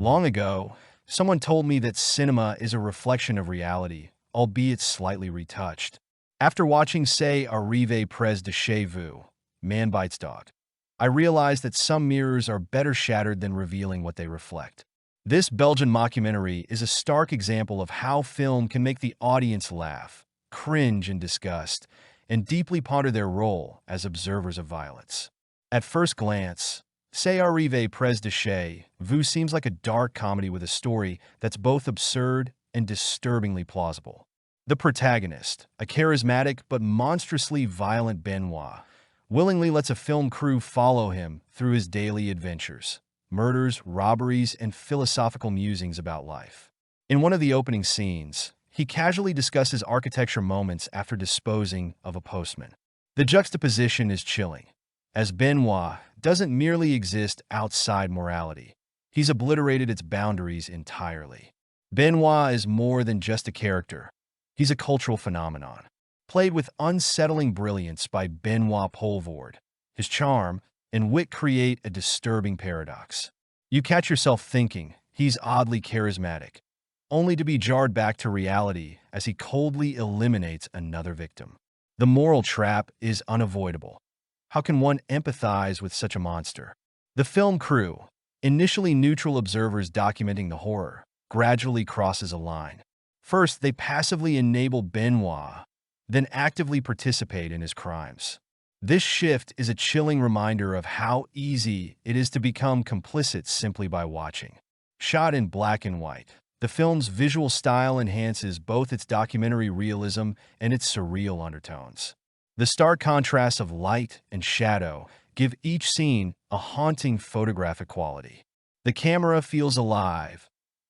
Long ago, someone told me that cinema is a reflection of reality, albeit slightly retouched. After watching Say Arrivé, Près, chez, vous, Man Bites Dog, I realized that some mirrors are better shattered than revealing what they reflect. This Belgian mockumentary is a stark example of how film can make the audience laugh, cringe in disgust, and deeply ponder their role as observers of violence. At first glance, C'est arrivé, près, chez, vous seems like a dark comedy with a story that's both absurd and disturbingly plausible. The protagonist, a charismatic but monstrously violent Benoit, willingly lets a film crew follow him through his daily adventures, murders, robberies, and philosophical musings about life. In one of the opening scenes, he casually discusses architecture moments after disposing of a postman. The juxtaposition is chilling, as Benoit doesn't merely exist outside morality. He's obliterated its boundaries entirely. Benoit is more than just a character. He's a cultural phenomenon, played with unsettling brilliance by Benoit Poelvoorde. His charm and wit create a disturbing paradox. You catch yourself thinking he's oddly charismatic, only to be jarred back to reality as he coldly eliminates another victim. The moral trap is unavoidable. How can one empathize with such a monster? The film crew, initially neutral observers documenting the horror, gradually crosses a line. First, they passively enable Benoit, then actively participate in his crimes. This shift is a chilling reminder of how easy it is to become complicit simply by watching. Shot in black and white, the film's visual style enhances both its documentary realism and its surreal undertones. The stark contrasts of light and shadow give each scene a haunting photographic quality. The camera feels alive,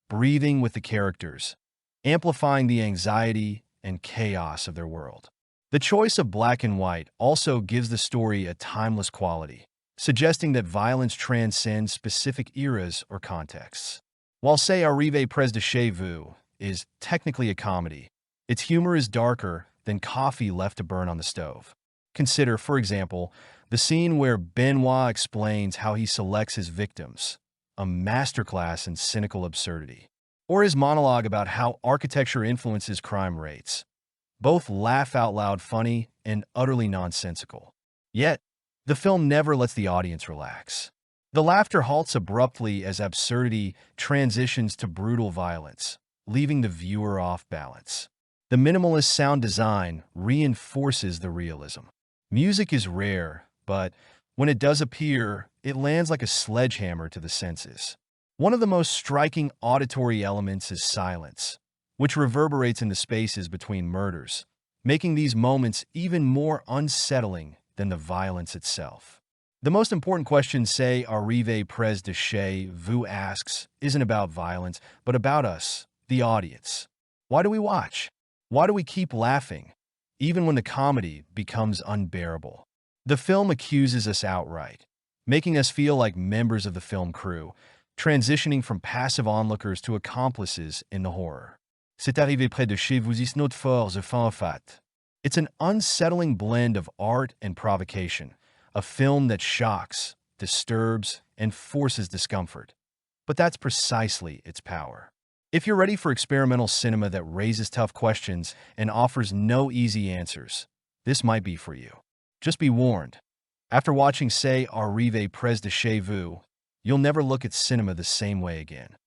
breathing with the characters, amplifying the anxiety and chaos of their world. The choice of black and white also gives the story a timeless quality, suggesting that violence transcends specific eras or contexts. While C'est arrivé, près, chez, vous is technically a comedy, its humor is darker than coffee left to burn on the stove. Consider, for example, the scene where Benoit explains how he selects his victims, a masterclass in cynical absurdity, or his monologue about how architecture influences crime rates. Both laugh out loud funny and utterly nonsensical. Yet, the film never lets the audience relax. The laughter halts abruptly as absurdity transitions to brutal violence, leaving the viewer off balance. The minimalist sound design reinforces the realism. Music is rare, but when it does appear, it lands like a sledgehammer to the senses. One of the most striking auditory elements is silence, which reverberates in the spaces between murders, making these moments even more unsettling than the violence itself. The most important question C'est arrivé, près, chez, vous asks isn't about violence, but about us, the audience. Why do we watch? Why do we keep laughing, even when the comedy becomes unbearable? The film accuses us outright, making us feel like members of the film crew, transitioning from passive onlookers to accomplices in the horror. C'est arrivé, près, chez, vous is not for the fin fait. It's an unsettling blend of art and provocation, a film that shocks, disturbs, and forces discomfort. But that's precisely its power. If you're ready for experimental cinema that raises tough questions and offers no easy answers, this might be for you. Just be warned, after watching C'est arrivé, près, chez, vous, you'll never look at cinema the same way again.